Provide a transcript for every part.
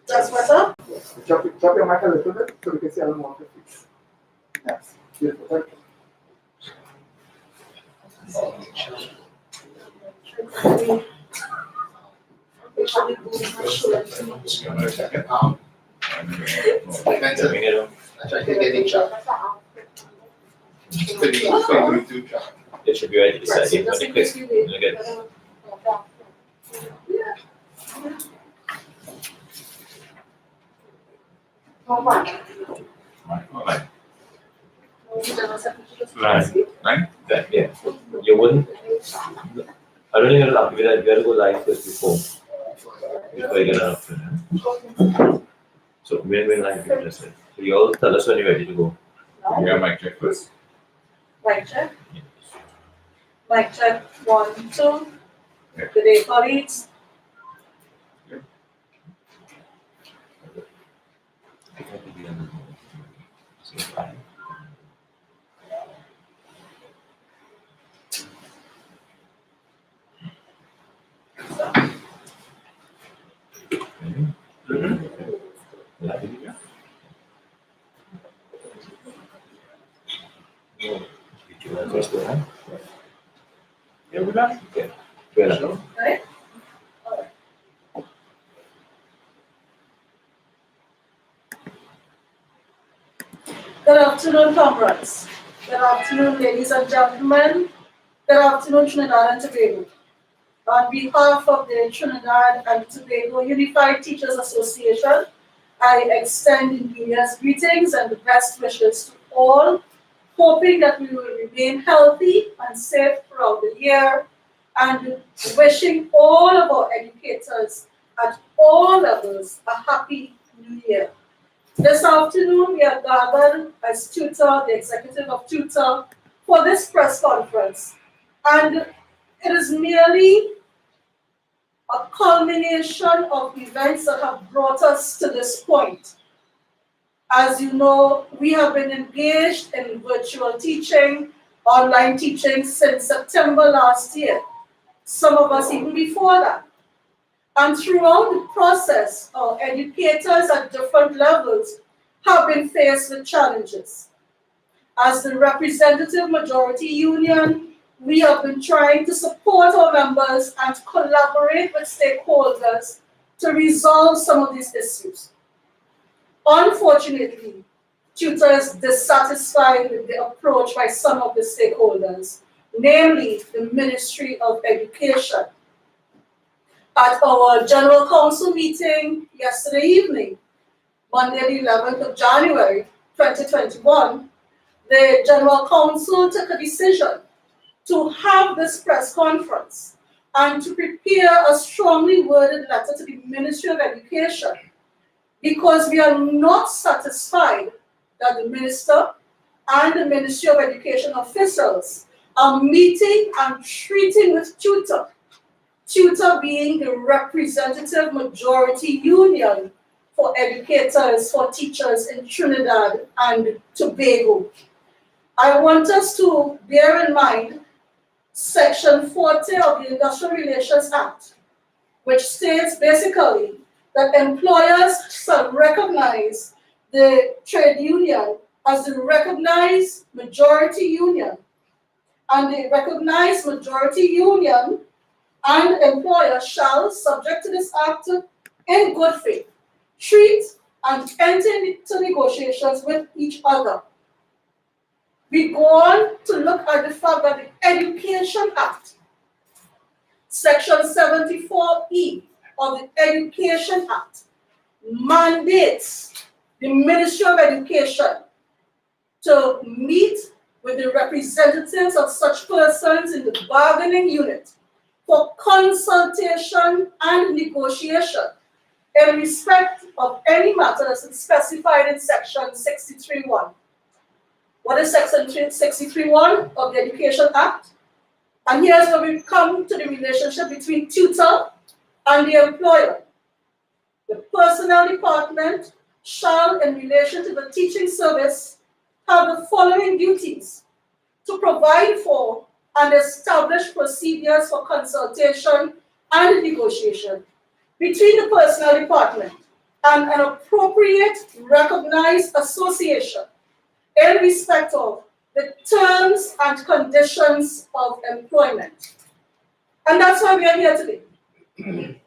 That's better? Chop your mic a little bit so we can see a little more of your face. Yes. Beautiful. Thank you. It should be ready to set it really quick. Look at it. Right. That, yeah. You wouldn't. I don't think it'll be that. You gotta go live first before you get up. So when live, you just say. So you all tell us when you're ready to go. Yeah, mic check first. Mic check. Mic check 1, 2. Good day, colleagues. Right? Good afternoon, comrades. Good afternoon, ladies and gentlemen. Good afternoon, Trinidad and Tobago. On behalf of the Trinidad and Tobago Unified Teachers Association, I extend India's greetings and the best wishes to all, hoping that we will remain healthy and safe throughout the year, and wishing all of our educators at all levels a happy new year. This afternoon, we are gathered as tutor, the executive of tutor, for this press conference. And it is merely a culmination of events that have brought us to this point. As you know, we have been engaged in virtual teaching, online teaching since September last year. Some of us even before that. And throughout the process, our educators at different levels have been faced with challenges. As the representative majority union, we have been trying to support our members and collaborate with stakeholders to resolve some of these issues. Unfortunately, tutor is dissatisfied with the approach by some of the stakeholders, namely the Ministry of Education. At our General Council meeting yesterday evening, Monday the 11th of January 2021, the General Council took a decision to have this press conference and to prepare a strongly worded letter to the Ministry of Education, because we are not satisfied that the Minister and the Ministry of Education officials are meeting and treating with tutor. Tutor being the representative majority union for educators, for teachers in Trinidad and Tobago. I want us to bear in mind Section 40 of the Industrial Relations Act, which states basically that employers shall recognize the trade union as the recognized majority union. And the recognized majority union and employer shall, subject to this act, in good faith, treat and enter into negotiations with each other. We go on to look at the fact that the Education Act, Section 74E of the Education Act, mandates the Ministry of Education to meet with the representatives of such persons in the bargaining unit for consultation and negotiation in respect of any matters specified in Section 63.1. What is Section 63.1 of the Education Act? And here's where we come to the relationship between tutor and the employer. The personnel department shall, in relation to the teaching service, have the following duties: to provide for and establish procedures for consultation and negotiation between the personnel department and an appropriate recognized association in respect of the terms and conditions of employment. And that's why we are here today.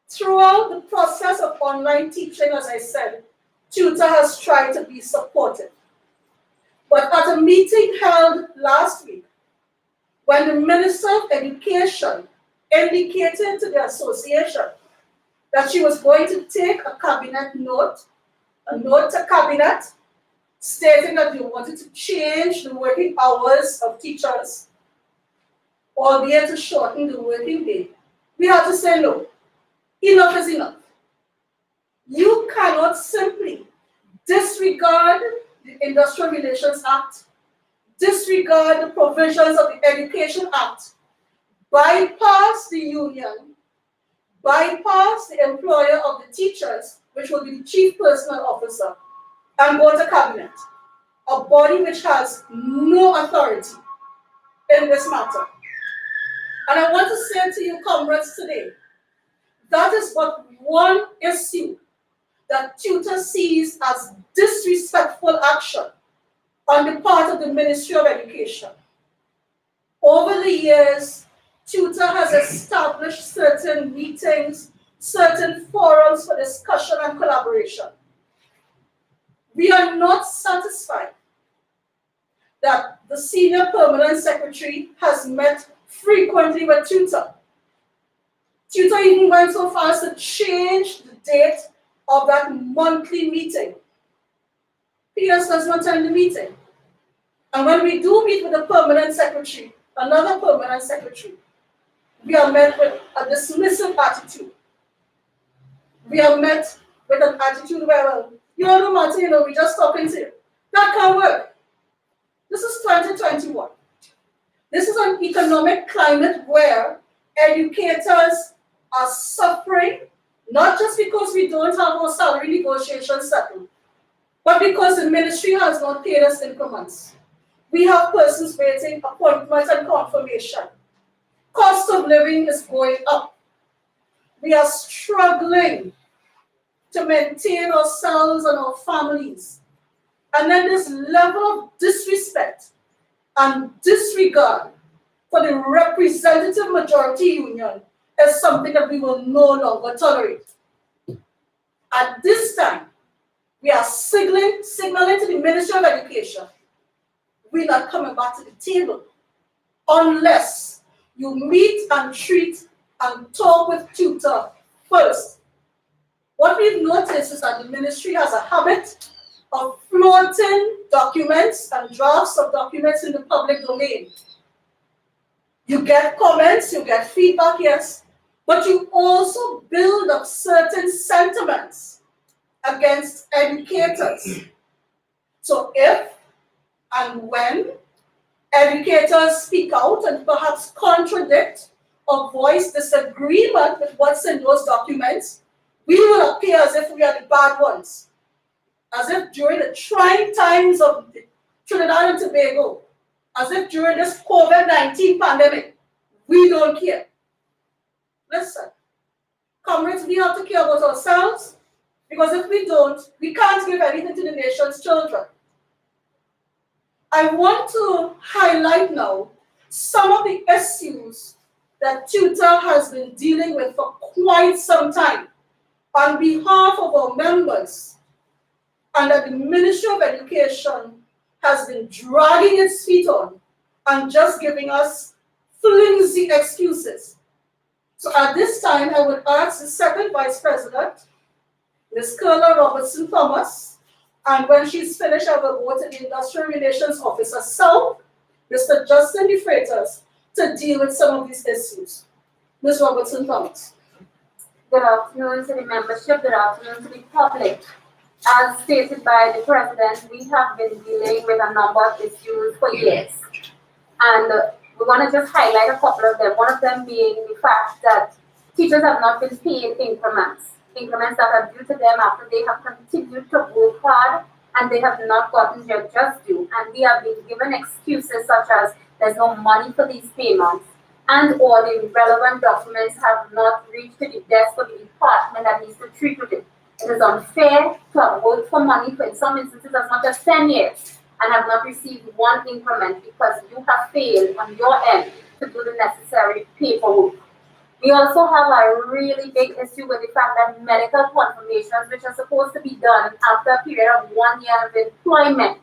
Throughout the process of online teaching, as I said, Tutor has tried to be supportive. But at a meeting held last week, when the Minister of Education indicated to the association that she was going to take a cabinet note, a note to cabinet, stating that they wanted to change the working hours of teachers, albeit to shorten the working day, we had to say no. Enough is enough. You cannot simply disregard the Industrial Relations Act, disregard the provisions of the Education Act, bypass the union, bypass the employer of the teachers, which will be the chief personnel officer, and go to cabinet, a body which has no authority in this matter. And I want to say to you, comrades, today, that is but one issue that Tutor sees as disrespectful action on the part of the Ministry of Education. Over the years, Tutor has established certain meetings, certain forums for discussion and collaboration. We are not satisfied that the Senior Permanent Secretary has met frequently with Tutor. Tutor even went so far as to change the date of that monthly meeting. PS does not attend the meeting. And when we do meet with a permanent secretary, another permanent secretary, we are met with a dismissive attitude. We are met with an attitude where, well, you know, no matter, we're just talking to you. That can't work. This is 2021. This is an economic climate where educators are suffering, not just because we don't have our salary negotiations settled, but because the ministry has not paid us increments. We have persons waiting appointments and confirmation. Cost of living is going up. We are struggling to maintain ourselves and our families. And then this level of disrespect and disregard for the representative majority union is something that we will no longer tolerate. At this time, we are signaling to the Ministry of Education, we're not coming back to the table unless you meet and treat and talk with Tutor first. What we've noticed is that the ministry has a habit of floating documents and drafts of documents in the public domain. You get comments, you get feedback, yes, but you also build up certain sentiments against educators. So if and when educators speak out and perhaps contradict or voice disagreement with what's in those documents, we will appear as if we are the bad ones. As if during the trying times of Trinidad and Tobago, as if during this COVID-19 pandemic, we don't care. Listen, comrades, we have to care about ourselves, because if we don't, we can't give anything to the nation's children. I want to highlight now some of the issues that Tutor has been dealing with for quite some time on behalf of our members, and that the Ministry of Education has been dragging its feet on and just giving us flimsy excuses. So at this time, I would ask the second Vice President, Ms. Colonel Robertson Thomas, and when she's finished, I will go to the Industrial Relations Officer South, Mr. Justin De Freitas, to deal with some of these issues. Ms. Robertson Thomas. Good afternoon to the membership, good afternoon to the public. As stated by the President, we have been dealing with a number of issues for years. And we want to just highlight a couple of them. One of them being the fact that teachers have not been paid increments that are due to them after they have continued to work hard and they have not gotten their just due. And we have been given excuses such as there's no money for these payments. and or the relevant documents have not reached to the desk of the department that needs to treat with it. It is unfair to have worked for money for in some instances as much as 10 years and have not received one increment because you have failed on your end to do the necessary paperwork. We also have a really big issue with the fact that medical confirmations, which are supposed to be done after a period of 1 year of employment,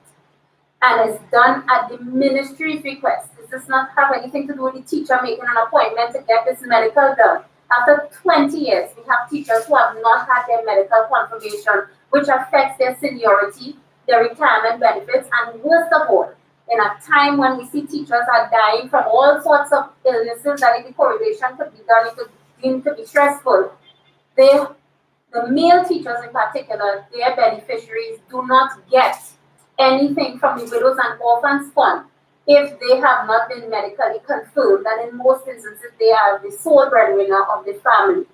and is done at the ministry's request. This does not have anything to do with the teacher making an appointment to get this medical done. After 20 years, we have teachers who have not had their medical confirmation, which affects their seniority, their retirement benefits, and worst of all, in a time when we see teachers are dying from all sorts of illnesses that if the correlation could be done, it could deem to be stressful. The male teachers in particular, their beneficiaries do not get anything from the Widows and Orphans Fund if they have not been medically confirmed, and in most instances they are the sole breadwinner of the family.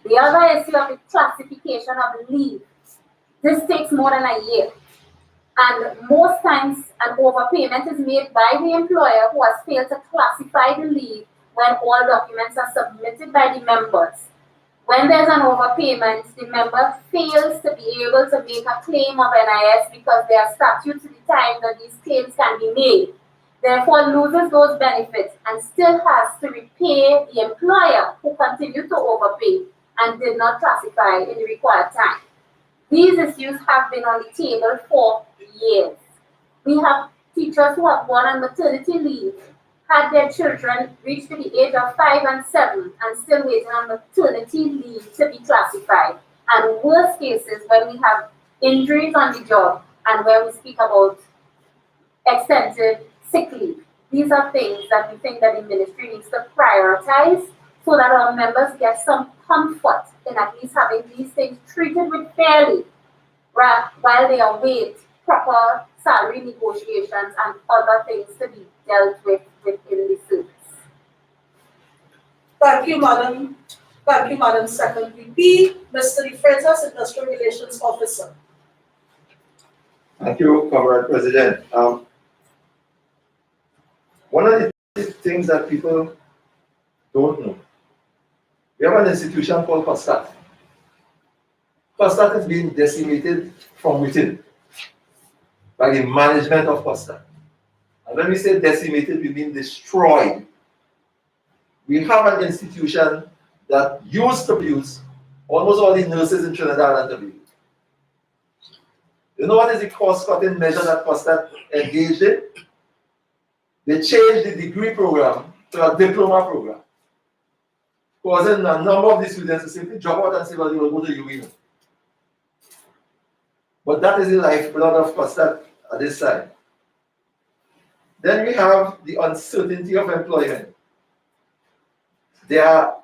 The other issue of the classification of leave, this takes more than a year, and most times an overpayment is made by the employer who has failed to classify the leave when all documents are submitted by the members. When there's an overpayment, the member fails to be able to make a claim of NIS because there are statutes at the time that these claims can be made. Therefore, loses those benefits and still has to repay the employer who continued to overpay and did not classify in the required time. These issues have been on the table for years. We have teachers who have gone on maternity leave, had their children reach to the age of 5 and 7 and still waiting on maternity leave to be classified. And worst cases when we have injuries on the job and when we speak about extensive sick leave. These are things that we think that the ministry needs to prioritize so that our members get some comfort in at least having these things treated with fairly while they await proper salary negotiations and other things to be dealt with within the service. Thank you, Madam. Thank you, Madam Second VP. Mr. De Freitas, Industrial Relations Officer. Thank you, Comrade President. One of the things that people don't know, we have an institution called COSTAT. COSTAT is being decimated from within by the management of COSTAT. And when we say decimated, we mean destroyed. We have an institution that used to produce almost all the nurses in Trinidad and Tobago. You know what is the cost-cutting measure that COSTAT engaged in? They changed the degree program to a diploma program, causing a number of the students to simply drop out and say, well, you will go to UWI. But that is the lifeblood of COSTAT at this time. Then we have the uncertainty of employment. There are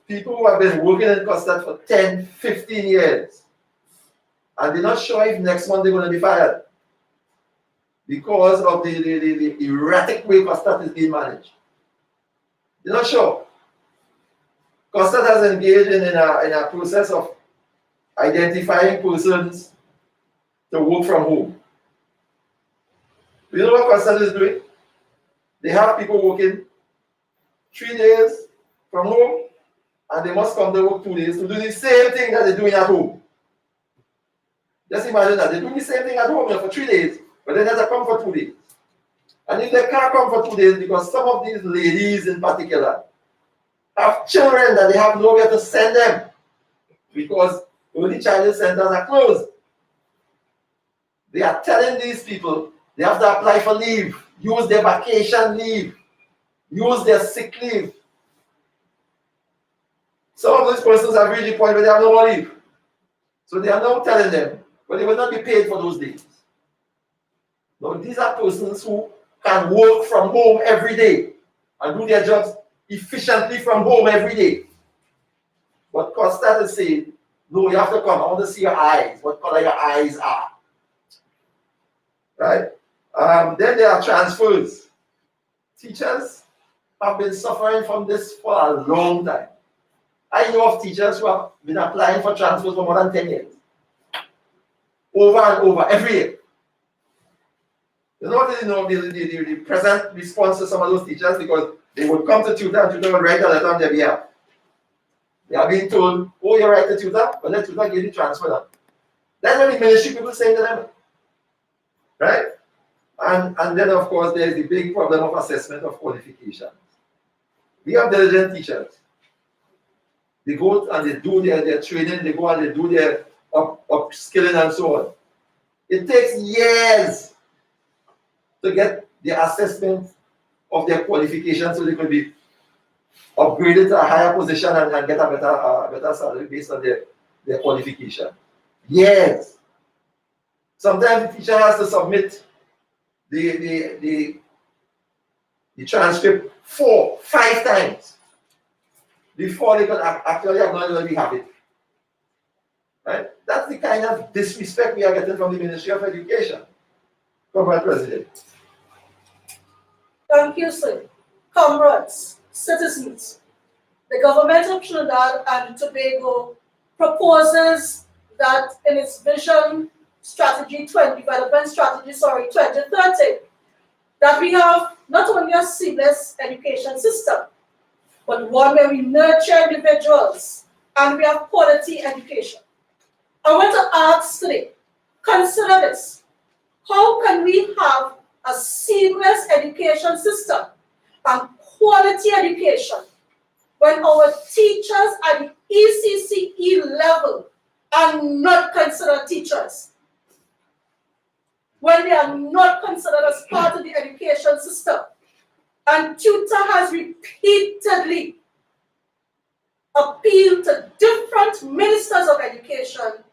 people who have been working in COSTAT for 10, 15 years, and they're not sure if next month they're going to be fired because of the erratic way COSTAT is being managed. They're not sure. COSTAT has engaged in a process of identifying persons to work from home. You know what COSTAT is doing? They have people working 3 days from home, and they must come to work 2 days to do the same thing that they're doing at home. Just imagine that they're doing the same thing at home for 3 days, but then they have to come for 2 days. And if they can't come for 2 days, because some of these ladies in particular have children that they have nowhere to send them because early childhood centers are closed. They are telling these people they have to apply for leave, use their vacation leave, use their sick leave. Some of those persons have reached the point where they have no more leave. So they are now telling them, but they will not be paid for those days. Now, these are persons who can work from home every day and do their jobs efficiently from home every day. But COSTAT is saying, no, you have to come. I want to see your eyes, what color your eyes are. Right? Then there are transfers. Teachers have been suffering from this for a long time. I know of teachers who have been applying for transfers for more than 10 years. Over and over, every year. You know what is the present response to some of those teachers? Because They would come to tutor and tutor would write a letter on their behalf. They are being told, oh, you're right to tutor, but let tutor give the transfer now. That's what the ministry people saying to them. Right? And then, of course, there's the big problem of assessment of qualifications. We have diligent teachers. They go and they do their training, they go and they do their upskilling and so on. It takes years to get the assessment of their qualifications so they could be upgraded to a higher position and get a better salary based on their qualification. Years. Sometimes the teacher has to submit the transcript 4, 5 times before they can actually acknowledge that we have it. Right? That's the kind of disrespect we are getting from the Ministry of Education. Comrade President. Thank you, sir. Comrades, citizens, the government of Trinidad and Tobago proposes that in its vision strategy 2030, that we have not only a seamless education system, but one where we nurture individuals and we have quality education. I want to ask today, consider this. How can we have a seamless education system and quality education when our teachers at the ECCE level are not considered teachers? When they are not considered as part of the education system? And tutor has repeatedly appealed to different ministers of education,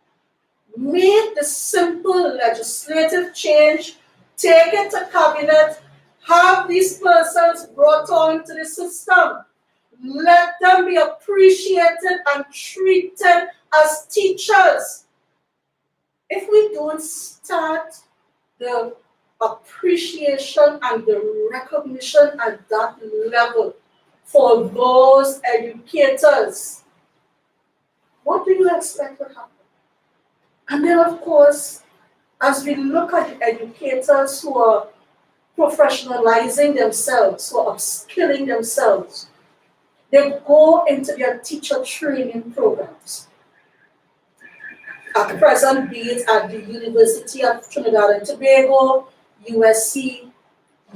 make the simple legislative change, take it to cabinet, have these persons brought on to the system, let them be appreciated and treated as teachers. If we don't start the appreciation and the recognition at that level for those educators, what do you expect to happen? And then, of course, as we look at the educators who are professionalizing themselves, who are upskilling themselves, they go into their teacher training programs. At present, be it at the University of Trinidad and Tobago, USC,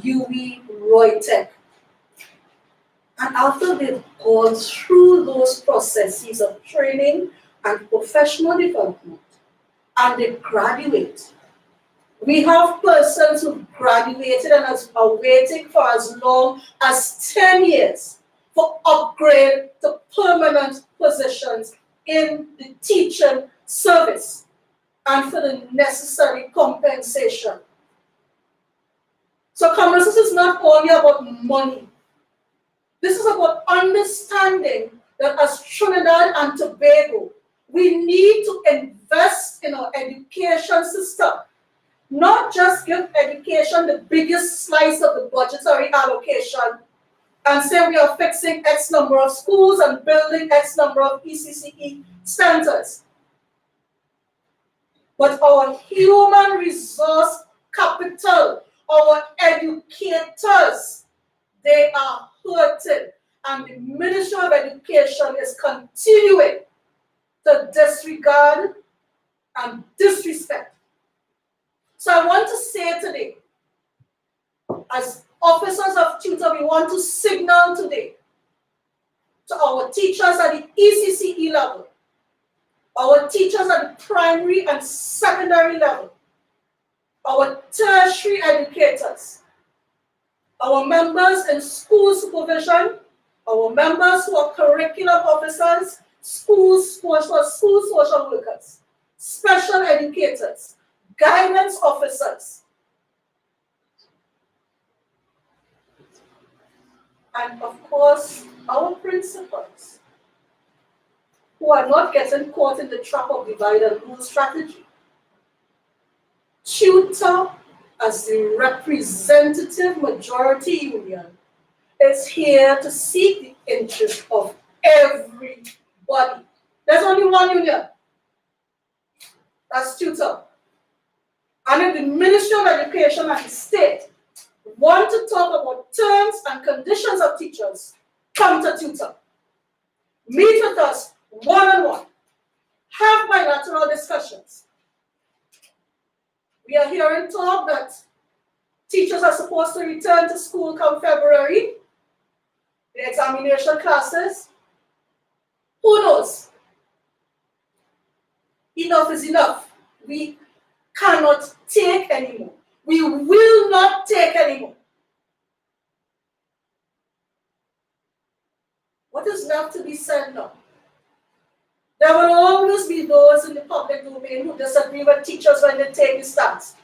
UWI, Roy Tech. And after they've gone through those processes of training and professional development, and they graduate, we have persons who graduated and are waiting for as long as 10 years for upgrade to permanent positions in the teaching service and for the necessary compensation. So, comrades, this is not only about money. This is about understanding that as Trinidad and Tobago, we need to invest in our education system. Not just give education the biggest slice of the budgetary allocation and say we are fixing X number of schools and building X number of ECCE centers. But our human resource capital, our educators, they are hurting. And the Ministry of Education is continuing to disregard and disrespect. So I want to say today, as officers of tutor, we want to signal today to our teachers at the ECCE level, our teachers at the primary and secondary level, our tertiary educators, our members in school supervision, our members who are curriculum officers, school social workers, special educators, guidance officers, and of course, our principals, who are not getting caught in the trap of divide and rule strategy. Tutor, as the representative majority union, is here to seek the interest of everybody. There's only one union. That's tutor. And if the Ministry of Education and the state want to talk about terms and conditions of teachers, come to tutor. Meet with us one-on-one. Have bilateral discussions. We are hearing talk that teachers are supposed to return to school come February, the examination classes. Who knows? Enough is enough. We cannot take anymore. We will not take anymore. What is left to be said now? There will always be those in the public domain who disagree with teachers when they take the stance.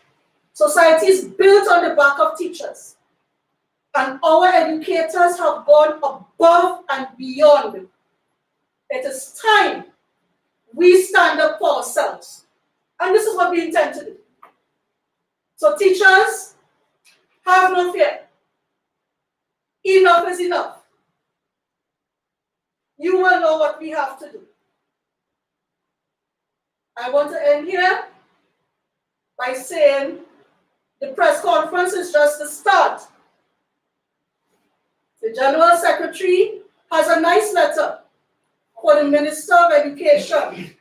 Society is built on the back of teachers. And our educators have gone above and beyond. It is time we stand up for ourselves. And this is what we intend to do. So teachers, have no fear. Enough is enough. You will know what we have to do. I want to end here by saying the press conference is just the start. The General Secretary has a nice letter for the Minister of Education,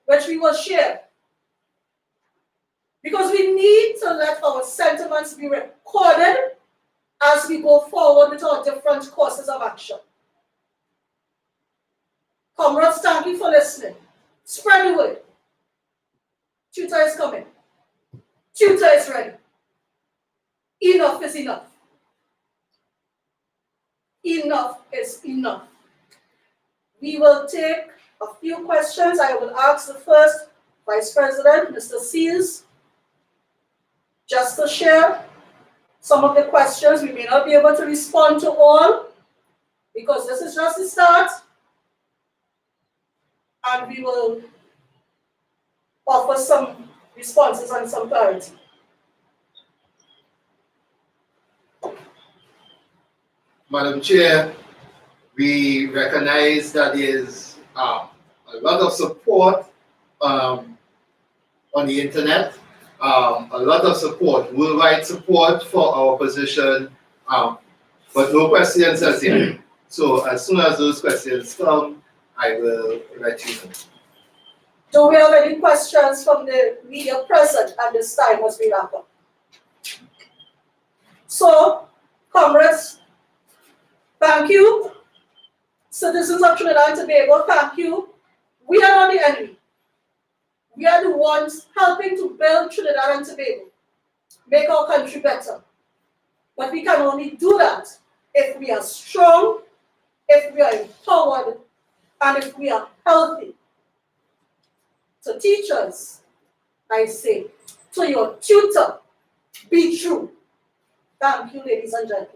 which we will share. Because we need to let our sentiments be recorded as we go forward with our different courses of action. Comrades, thank you for listening. Spread the word. Tutor is coming. Tutor is ready. Enough is enough. Enough is enough. We will take a few questions. I will ask the first Vice President, Mr. Seals, just to share some of the questions. We may not be able to respond to all because this is just the start. And we will offer some responses and some clarity. Madam Chair, we recognize that there is a lot of support on the internet, a lot of support, worldwide support for our position, but no questions as yet. So as soon as those questions come, I will let you know. Do we have any questions from the media present at this time as we wrap up? So, comrades, thank you. Citizens of Trinidad and Tobago, thank you. We are not the enemy. We are the ones helping to build Trinidad and Tobago, make our country better. But we can only do that if we are strong, if we are empowered, and if we are healthy. So teachers, I say, to your tutor, be true. Thank you, ladies and gentlemen.